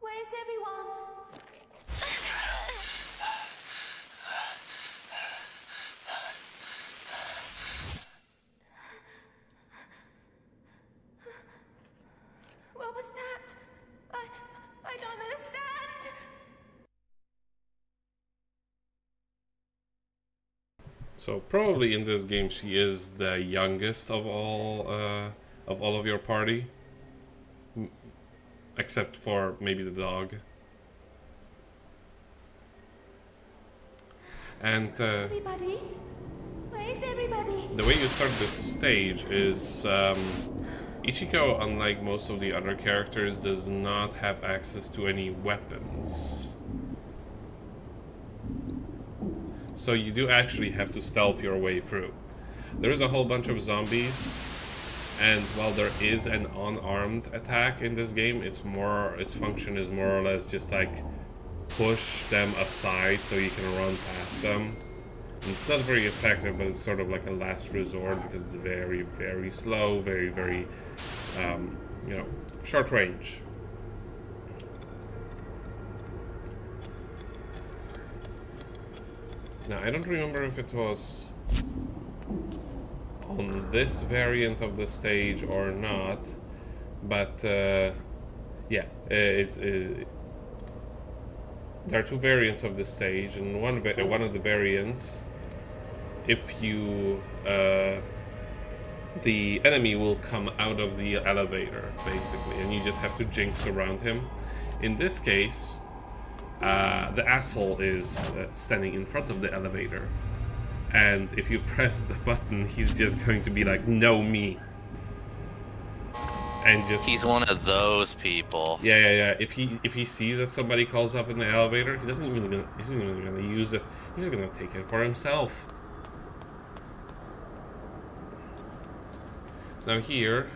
Where's everyone? What was that? I don't understand. So probably in this game she is the youngest of all of your party, except for maybe the dog. And Everybody? Where's everybody? the way you start this stage is Ichiko, unlike most of the other characters, does not have access to any weapons. So you do actually have to stealth your way through. There's a whole bunch of zombies, and while there is an unarmed attack in this game, its function is more or less just like push them aside so you can run past them. And it's not very effective, but it's sort of like a last resort because it's very, very slow, very, very, you know, short range. Now, I don't remember if it was on this variant of the stage or not, but yeah, there are two variants of the stage, and one of the variants, if you the enemy will come out of the elevator basically, and you just have to jinx around him. In this case, the asshole is standing in front of the elevator, and if you press the button, he's just going to be like, "No, me." And just he's one of those people. Yeah. If he sees that somebody calls up in the elevator, he isn't even gonna use it. He's just gonna take it for himself. Now here,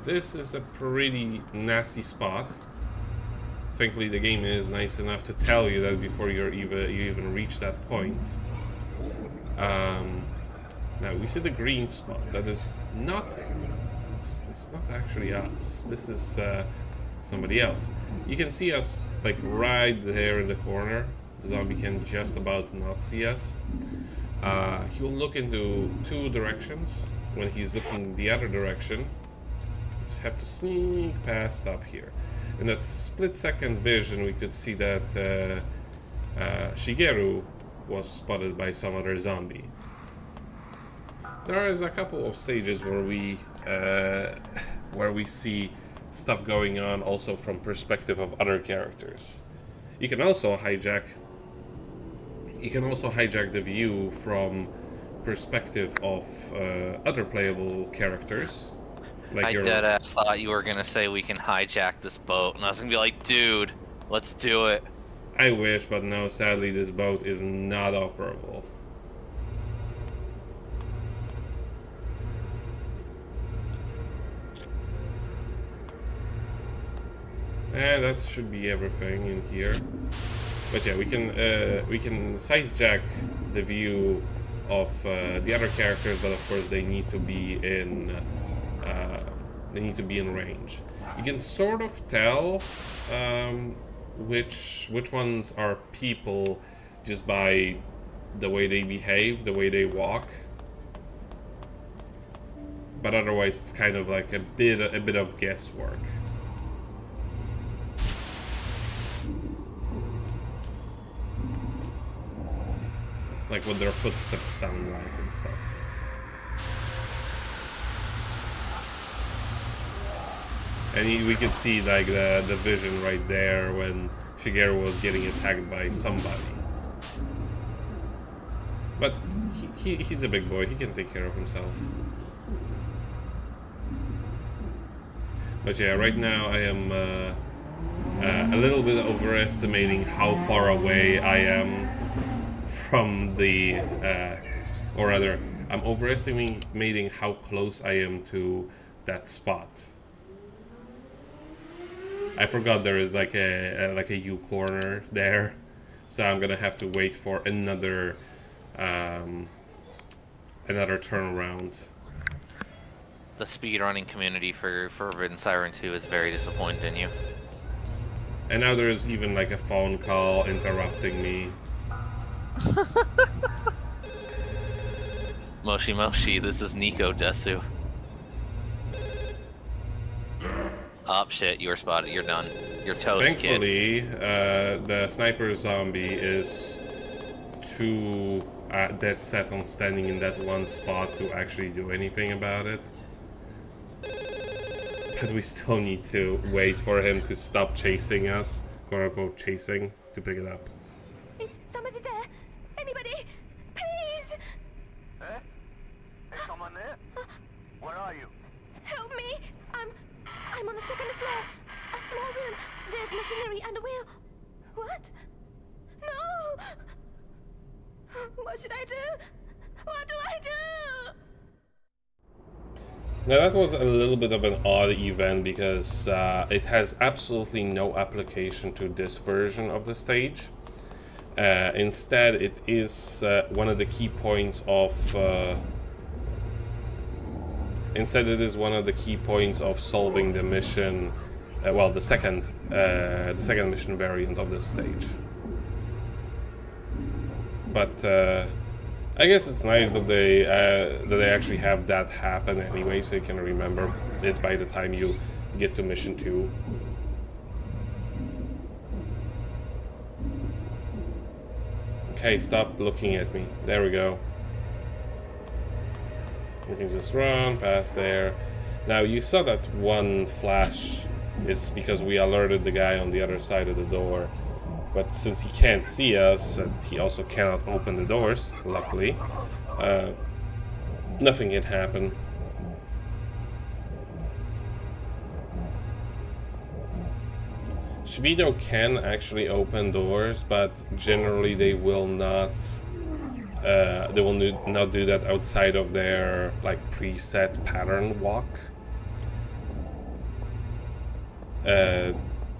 this is a pretty nasty spot. Thankfully, the game is nice enough to tell you that before you even reach that point. Now we see the green spot. That is not. It's not actually us. This is somebody else. You can see us like right there in the corner. The zombie can just about not see us. He will look into two directions. When he's looking the other direction, you just have to sneak past up here. In that split-second vision, we could see that Shigeru was spotted by some other zombie. There is a couple of stages where we see stuff going on also from perspective of other characters. You can also hijack the view from perspective of other playable characters. Like I deadass thought you were gonna say we can hijack this boat, and I was gonna be like, dude, let's do it. I wish, but no, sadly this boat is not operable. And that should be everything in here. But yeah, we can sidejack the view of the other characters, but of course they need to be in range. You can sort of tell which ones are people just by the way they behave, the way they walk. But otherwise, it's kind of like a bit of guesswork. Like what their footsteps sound like and stuff. And we could see like the vision right there when Shigeru was getting attacked by somebody. But he's a big boy, he can take care of himself. But yeah, right now I am a little bit overestimating how far away I am from the, or rather, I'm overestimating how close I am to that spot. I forgot there is like a U corner there, so I'm gonna have to wait for another turnaround. the speedrunning community for Forbidden Siren 2 is very disappointed in you. And now there's even like a phone call interrupting me. Moshi Moshi, this is Nico Desu. Oh shit, you were spotted, you're done. You're toast, Thankfully, kid. the sniper zombie is too dead set on standing in that one spot to actually do anything about it. But we still need to wait for him to stop chasing us, quote-unquote chasing, to pick it up. Is somebody there? Anybody? Please! Eh? Is someone there? Where are you? Help me! I'm on the second floor. A small room. There's machinery and a wheel. What? No! What should I do? What do I do? Now that was a little bit of an odd event because it has absolutely no application to this version of the stage. Instead, it is one of the key points of solving the mission. Well, the second mission variant of this stage. But I guess it's nice that they actually have that happen anyway, so you can remember it by the time you get to mission 2. Okay, stop looking at me. There we go. We can just run past there. Now, you saw that one flash. It's because we alerted the guy on the other side of the door. But since he can't see us, and he also cannot open the doors, luckily, nothing can happen. Shibido can actually open doors, but generally they will not. They will not do that outside of their like preset pattern walk.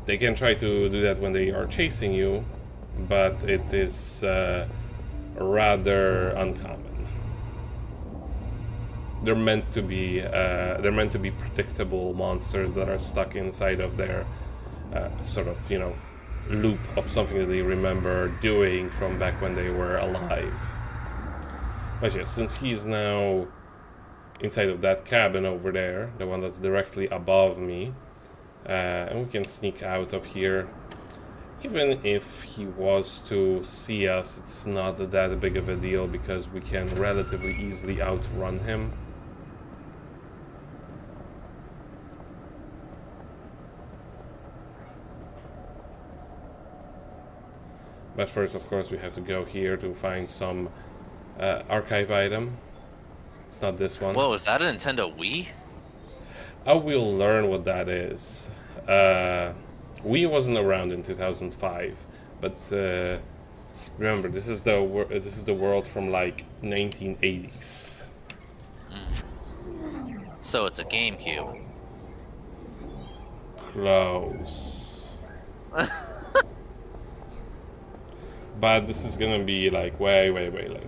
They can try to do that when they are chasing you, but it is rather uncommon. They're meant to be predictable monsters that are stuck inside of their sort of, you know, loop of something that they remember doing from back when they were alive. But yeah, since he's now inside of that cabin over there, the one that's directly above me, and we can sneak out of here. Even if he was to see us, it's not that big of a deal because we can relatively easily outrun him. But first, of course, we have to go here to find some archive item. It's not this one. Whoa, is that a Nintendo Wii? I will learn what that is. Wii wasn't around in 2005, but remember, this is the world from like 1980s. So it's a GameCube. Close. But this is gonna be like way later.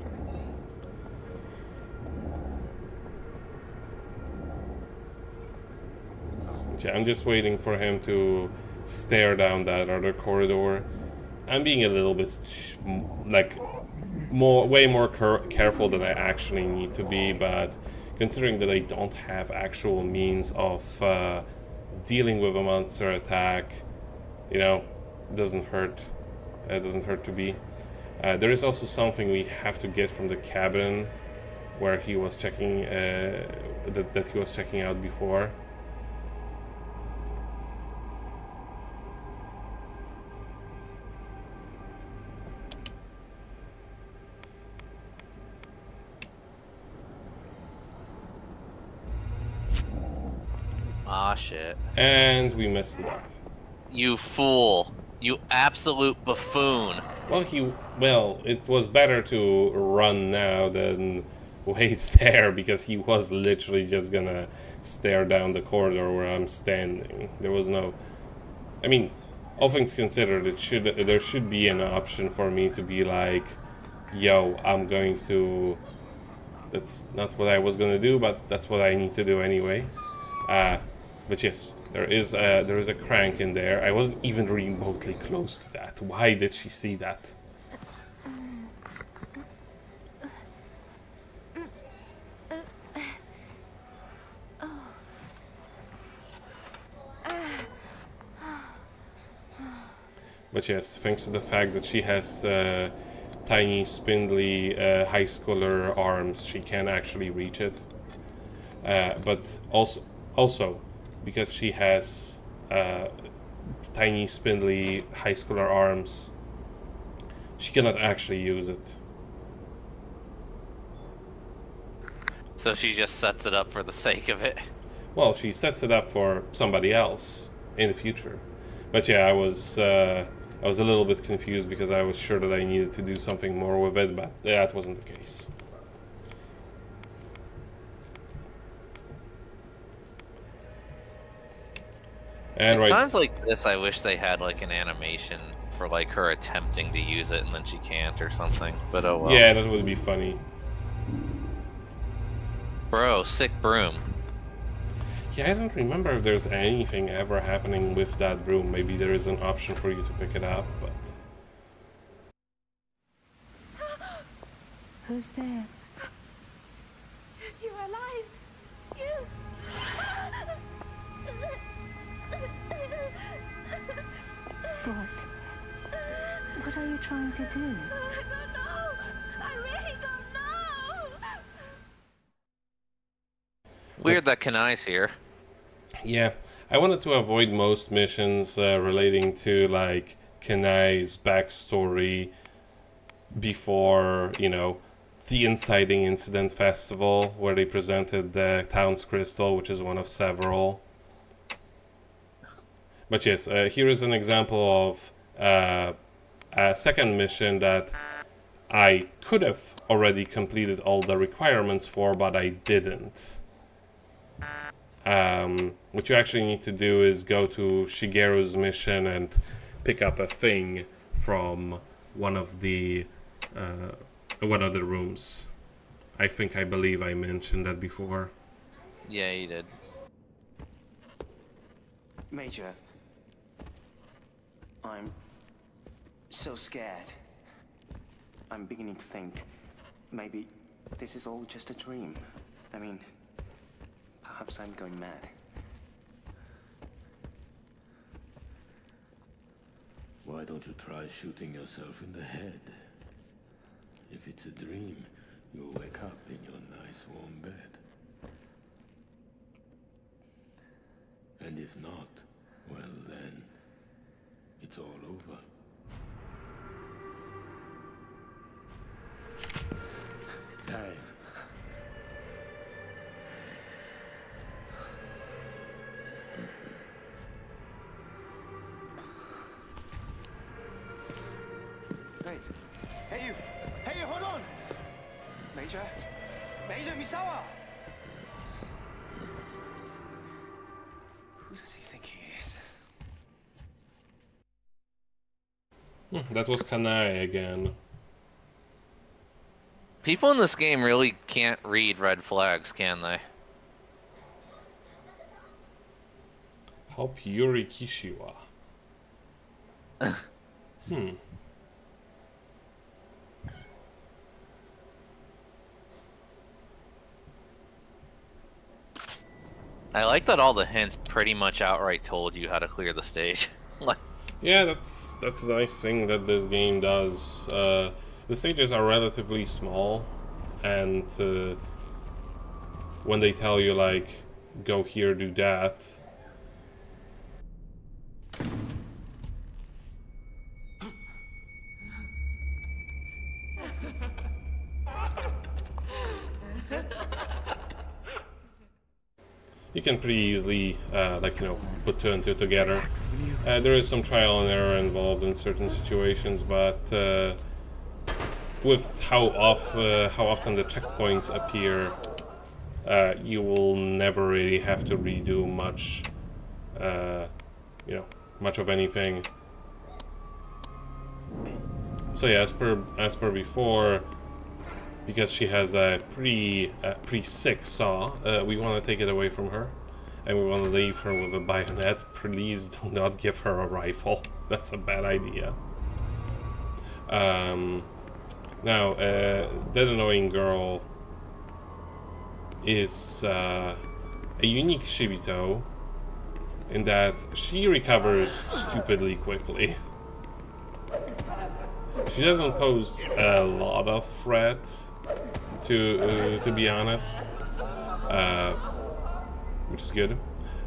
I'm just waiting for him to stare down that other corridor. I'm being a little bit way more careful than I actually need to be, but considering that I don't have actual means of dealing with a monster attack, you know, it doesn't hurt. It doesn't hurt to be. There is also something we have to get from the cabin where he was checking that he was checking out before. Ah, shit. And we messed it up. You fool. You absolute buffoon. Well, it was better to run now than wait there, because he was literally just gonna stare down the corridor where I'm standing. There was no... I mean, all things considered, there should be an option for me to be like, yo, I'm going to That's not what I was gonna do, but that's what I need to do anyway. But yes, there is a crank in there. I wasn't even remotely close to that. Why did she see that? But yes, thanks to the fact that she has tiny, spindly high schooler arms, she can actually reach it. But also, because she has tiny, spindly high schooler arms, she cannot actually use it. So she just sets it up for the sake of it. Well, she sets it up for somebody else in the future. But yeah, I was a little bit confused because I was sure that I needed to do something more with it, but that wasn't the case. And It right, sounds like this. I wish they had like an animation for like her attempting to use it and then she can't or something. But oh well. yeah, that would be funny. Bro, sick broom. Yeah, I don't remember if there's anything ever happening with that broom. Maybe there is an option for you to pick it up, but... Who's there? You're alive! You! What are you trying to do? I don't know! I really don't know! Weird that Kanai's here. Yeah, I wanted to avoid most missions relating to, like, Kanai's backstory before, you know, the Inciting Incident Festival, where they presented the town's crystal, which is one of several. But yes, here is an example of a second mission that I could have already completed all the requirements for, but I didn't. What you actually need to do is go to Shigeru's mission and pick up a thing from one of the rooms. I believe I mentioned that before. Yeah, you did. Major, I'm so scared. I'm beginning to think maybe this is all just a dream. I mean, perhaps I'm going mad. Why don't you try shooting yourself in the head? If it's a dream, you'll wake up in your nice warm bed. And if not, well then, it's all over. Time. Hey, hold on! Major, Misawa! Who does he think he is? That was Kanai again. People in this game really can't read red flags, can they? Help Yuri Kishiwa. I like that all the hints pretty much outright told you how to clear the stage. Like, Yeah, that's the nice thing that this game does. The stages are relatively small, and when they tell you, like, go here, do that, you can pretty easily, like, you know, put two and two together. There is some trial and error involved in certain situations, but with how often the checkpoints appear, you will never really have to redo much, you know, much of anything. So yeah, as per before, because she has a pretty sick saw. We want to take it away from her, and we want to leave her with a bayonet. Please do not give her a rifle. That's a bad idea. Now, that annoying girl is a unique Shibito in that she recovers stupidly quickly. She doesn't pose a lot of threat, to be honest, which is good.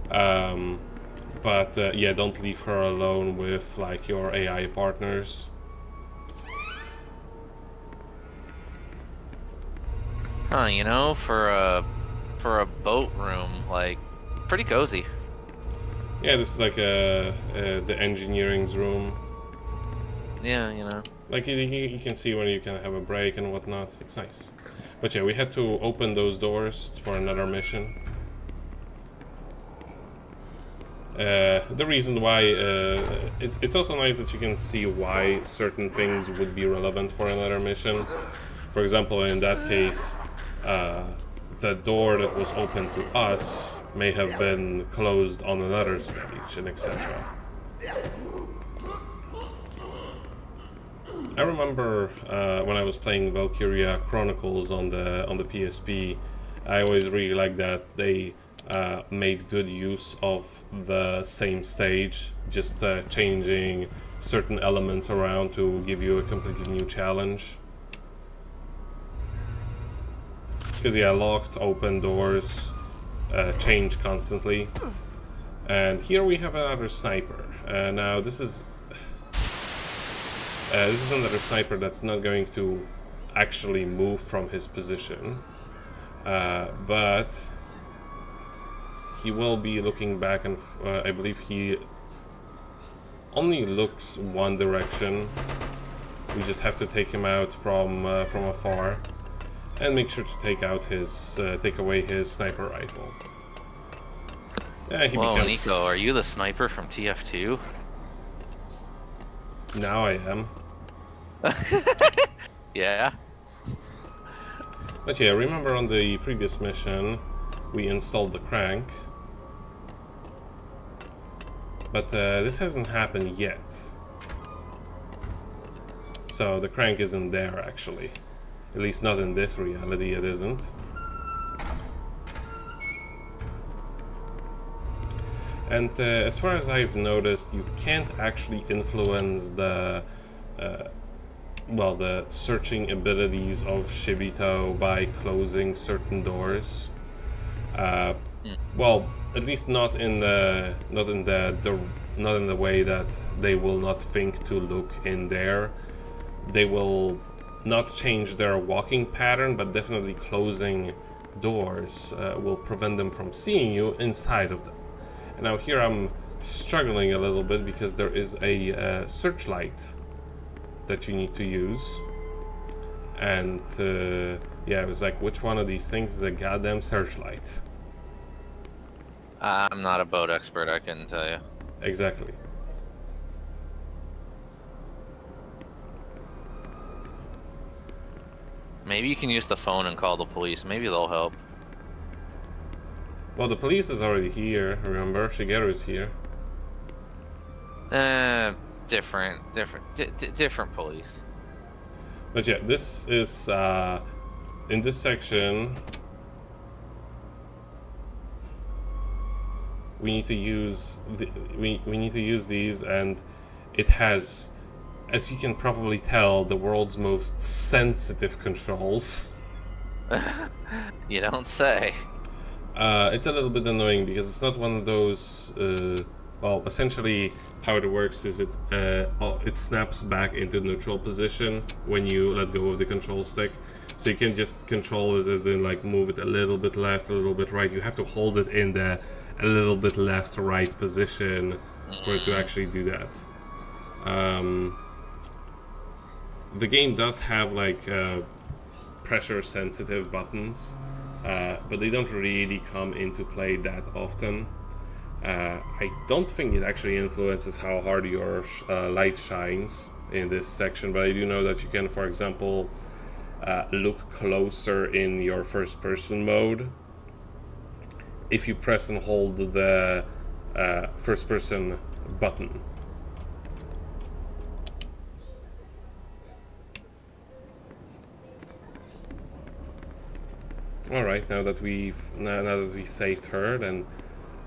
But yeah, don't leave her alone with like your AI partners. Huh, you know, for a boat room, like, pretty cozy. Yeah, this is like the engineering's room. Yeah, you know. Like you can see when you can have a break and whatnot. It's nice. But yeah, we had to open those doors. It's for another mission. The reason why it's also nice that you can see why certain things would be relevant for another mission. For example, in that case, the door that was open to us may have been closed on another stage, and etc. I remember when I was playing Valkyria Chronicles on the PSP, I always really liked that they made good use of the same stage, just changing certain elements around to give you a completely new challenge. Because yeah, locked, open doors change constantly. And here we have another sniper. Now this is another sniper that's not going to actually move from his position, but he will be looking back, and I believe he only looks one direction. We just have to take him out from afar, and make sure to take away his sniper rifle. Yeah, he Whoa, becomes... Nico, are you the sniper from TF2? Now I am. Yeah. But yeah, remember on the previous mission we installed the crank, but this hasn't happened yet. So the crank isn't there actually. At least not in this reality, it isn't. And as far as I've noticed, you can't actually influence the the searching abilities of Shibito by closing certain doors. Well, at least not in the way that they will not think to look in there. They will not change their walking pattern, but definitely closing doors will prevent them from seeing you inside of them. And now here I'm struggling a little bit because there is a searchlight that you need to use, and yeah, it was like, which one of these things is a goddamn searchlight? I'm not a boat expert, I couldn't tell you. Exactly. Maybe you can use the phone and call the police. Maybe they'll help. Well, the police is already here, remember? Shigeru is here. Different police. But yeah, this is in this section we need to use we need to use these, and it has, as you can probably tell, the world's most sensitive controls. You don't say. It's a little bit annoying because it's not one of those. Well, essentially, how it works is it snaps back into neutral position when you let go of the control stick. So you can just control it as in like move it a little bit left, a little bit right. You have to hold it in the a little bit left right position for it to actually do that. The game does have like pressure sensitive buttons, but they don't really come into play that often. I don't think it actually influences how hard your light shines in this section, but I do know that you can, for example, look closer in your first-person mode if you press and hold the first-person button. All right, now that we saved her, then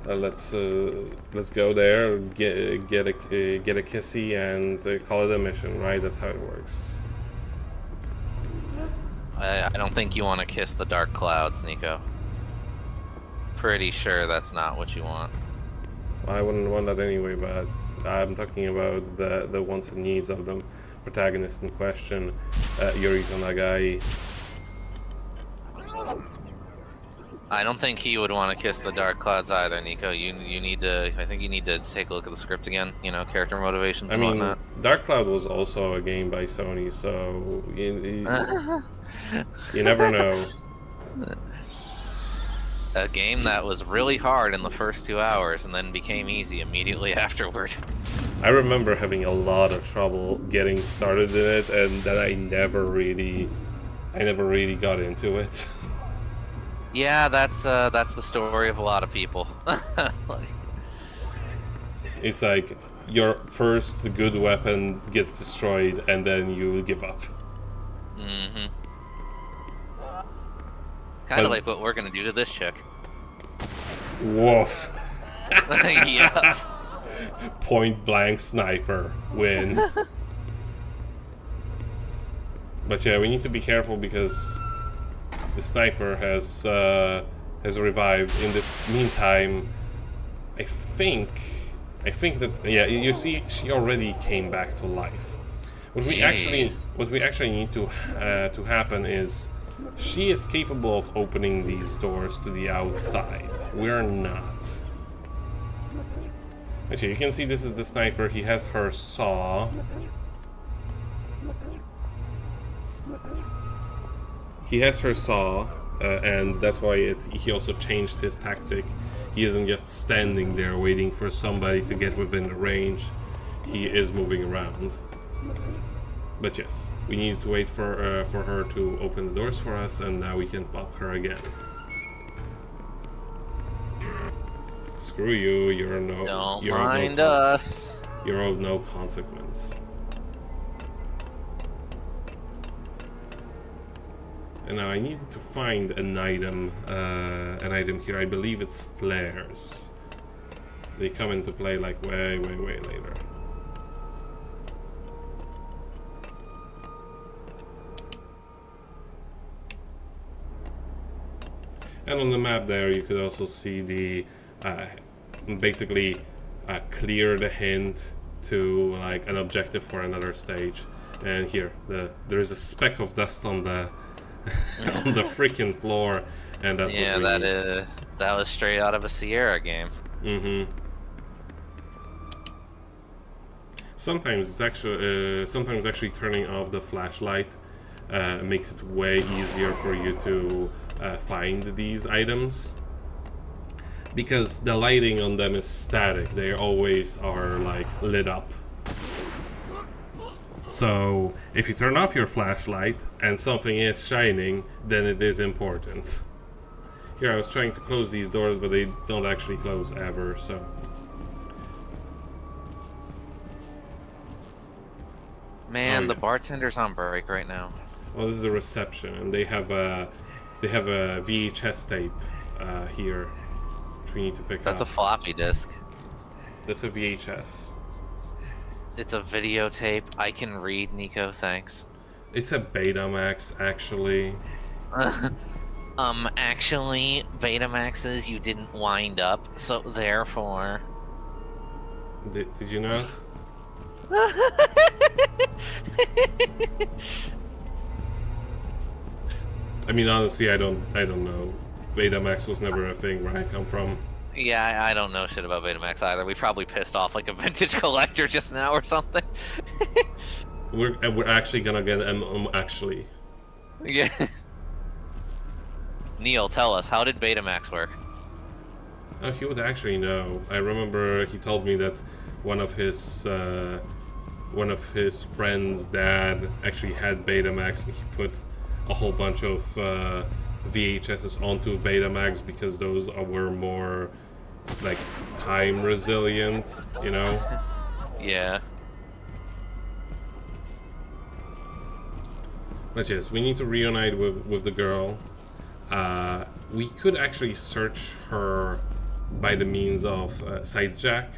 let's go there, get a kissy, and call it a mission. Right? That's how it works. I don't think you want to kiss the dark clouds, Nico. Pretty sure that's not what you want. I wouldn't want that anyway, but I'm talking about the wants and needs of the protagonist in question, Yorito Nagai. I don't think he would want to kiss the dark clouds either, Nico. You need to. I think you need to take a look at the script again. You know, character motivations and whatnot. Dark Cloud was also a game by Sony, so you never know. A game that was really hard in the first 2 hours and then became easy immediately afterward. I remember having a lot of trouble getting started in it, and then I never really got into it. Yeah, that's the story of a lot of people. It's like your first good weapon gets destroyed, and then you give up. Mm-hmm. Kind of like what we're gonna do to this chick. Woof. Yeah. Point blank sniper win. But yeah, we need to be careful because the sniper has revived. In the meantime, I think that, yeah, you see, she already came back to life. What we actually need to happen is she is capable of opening these doors to the outside. We're not. Actually, you can see this is the sniper. He has her saw. He has her saw, and that's why he also changed his tactic. He isn't just standing there waiting for somebody to get within the range. He is moving around. But yes, we need to wait for her to open the doors for us, and now we can pop her again. Screw you! You're no. Don't you're mind us. You're of no consequence. And now I need to find an item here. I believe it's flares. They come into play like way later. And on the map there, you could also see the basically clear the hint to like an objective for another stage. And here, there is a speck of dust on the on the freaking floor, and that's what we need. That was straight out of a Sierra game. Mm-hmm. Sometimes it's actually turning off the flashlight makes it way easier for you to find these items, because the lighting on them is static. They always are like lit up. So if you turn off your flashlight and something is shining, then it is important. Here I was trying to close these doors, but they don't actually close ever, so. Man, the bartender's on break right now. Well, this is a reception, and they have a VHS tape here, which we need to pick up. That's a floppy disk. That's a VHS. It's a videotape. I can read, Nico, thanks. It's a Betamax, actually. Actually, Betamaxes you didn't wind up, so therefore... Did you not? I mean, honestly, I don't know. Betamax was never a thing where I come from. Yeah, I don't know shit about Betamax either. We probably pissed off like a vintage collector just now or something. We're actually gonna get actually. Yeah. Neil, tell us, how did Betamax work? Oh, he would actually know. I remember he told me that one of his friends' dad actually had Betamax, and he put a whole bunch of VHSs onto Betamax because those were more like time resilient, you know. Yeah. But yes, we need to reunite with the girl. We could actually search her by the means of Sidejack.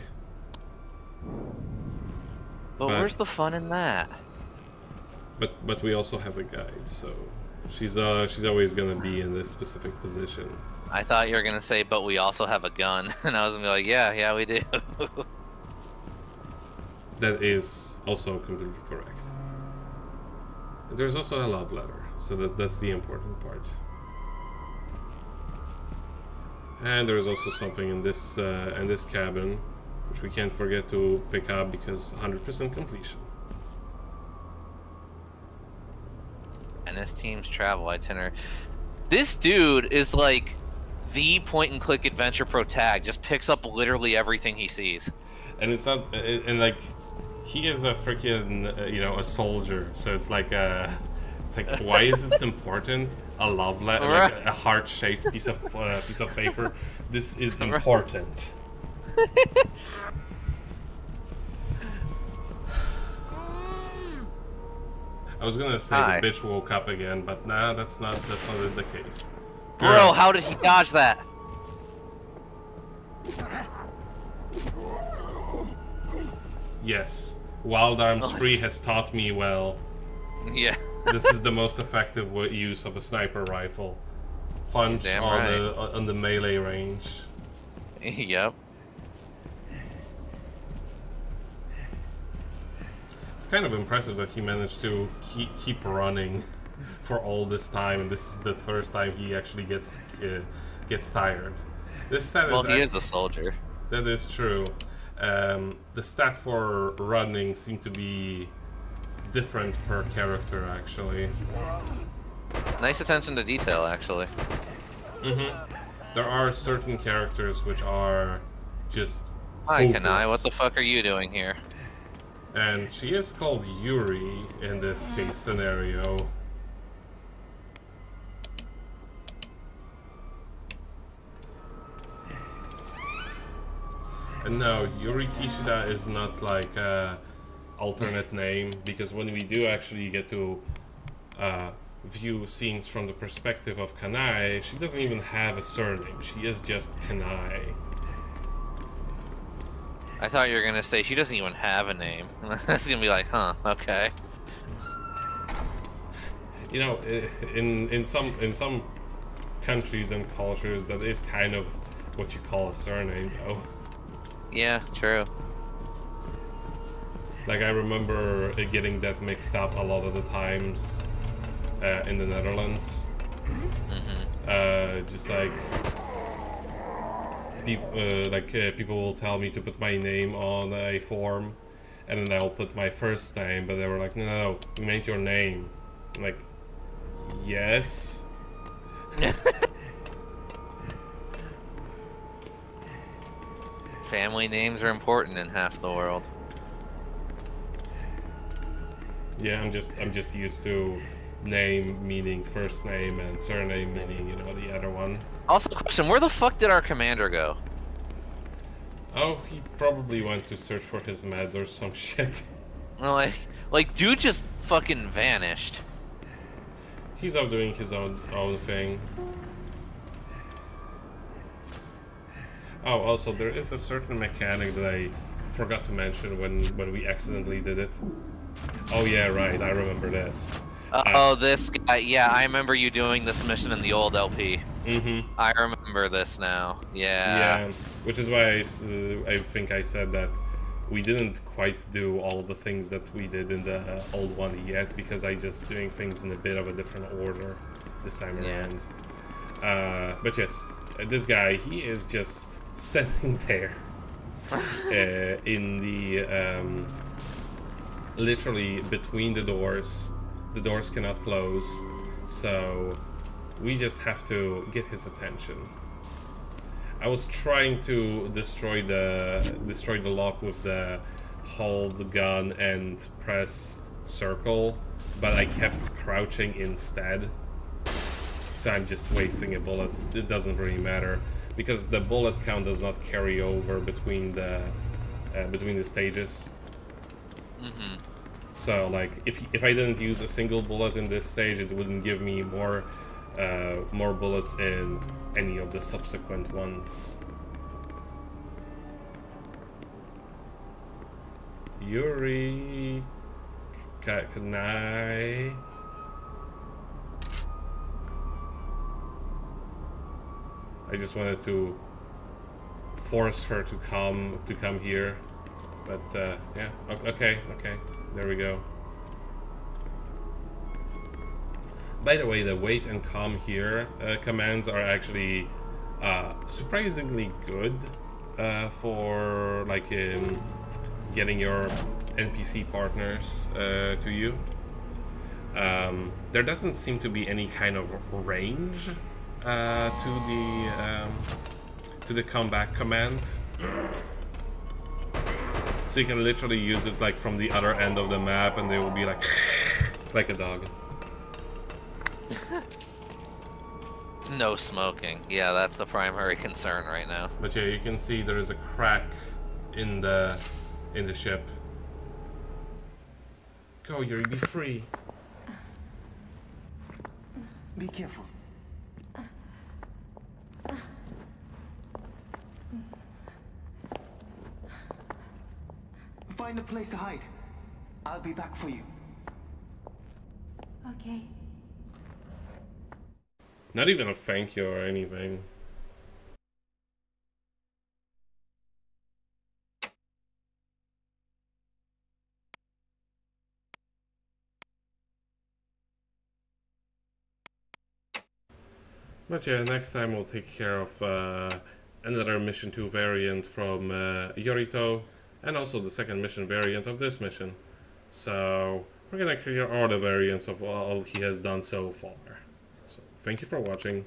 But where's the fun in that? But we also have a guide, so she's always gonna be in this specific position. I thought you were gonna say, but we also have a gun, and I was gonna be like, yeah, we do. That is also completely correct. There's also a love letter, so that's the important part. And there's also something in this cabin, which we can't forget to pick up because 100% completion. And this team's travel itinerary. This dude is like the point-and-click adventure protag. Just picks up literally everything he sees. And it's not, and like, he is a freaking, you know, a soldier. So it's like, why is this important? A love letter, like a heart-shaped piece of paper. This is important. I was gonna say the bitch woke up again, but nah, that's not the case. Bro, how did he dodge that? Yes, Wild Arms Free has taught me well. Yeah. This is the most effective use of a sniper rifle. Punch on the melee range. Yep. It's kind of impressive that he managed to keep running for all this time, and this is the first time he actually gets tired. This stat well, he is a soldier. That is true. The stat for running seemed to be different per character, actually. Nice attention to detail, actually. There are certain characters which are just Hi, hopeless. Kanai, what the fuck are you doing here? And she is called Yuri in this case scenario. And no, Yuri Kishida is not like a alternate name, because when we do actually get to view scenes from the perspective of Kanai, she doesn't even have a surname. She is just Kanai. I thought you were gonna say she doesn't even have a name. That's gonna be like, huh, okay. You know, in some countries and cultures, that is kind of what you call a surname, though. Yeah, true. Like, I remember getting that mixed up a lot of the times in the Netherlands. Just like people will tell me to put my name on a form, and then I'll put my first name, but they were like, no, we made your name. I'm like, yes. Family names are important in half the world. Yeah, I'm just used to name meaning first name and surname meaning, you know, the other one. Also, question: where the fuck did our commander go? Oh, he probably went to search for his meds or some shit. Well, like, dude just fucking vanished. He's out doing his own thing. Oh, also, there is a certain mechanic that I forgot to mention when we accidentally did it. Oh yeah, right, I remember this. Oh, this guy, yeah, I remember you doing this mission in the old LP. I remember this now, yeah. Yeah, which is why I think I said that we didn't quite do all the things that we did in the old one yet, because I just doing things in a bit of a different order this time around. But yes, this guy, he is just standing there in the literally between the doors. The doors cannot close, so we just have to get his attention. I was trying to destroy the lock with the hold the gun and press circle, but I kept crouching instead. So I'm just wasting a bullet. It doesn't really matter because the bullet count does not carry over between the stages. Mm-hmm. So like if I didn't use a single bullet in this stage, it wouldn't give me more bullets in any of the subsequent ones. Yuri Kanai. I just wanted to force her to come here, but yeah, okay, there we go. By the way, the wait and come here commands are actually surprisingly good for like getting your NPC partners to you. There doesn't seem to be any kind of range to the comeback command, so you can literally use it like from the other end of the map, and they will be like like a dog. No smoking. Yeah, that's the primary concern right now. But yeah, you can see there is a crack in the ship. Go, Yuri, be free. Be careful. Find a place to hide. I'll be back for you. Okay. Not even a thank you or anything. But yeah, next time we'll take care of another Mission 2 variant from Yorito, and also the second mission variant of this mission. So we're gonna clear all the variants of all he has done so far. So thank you for watching.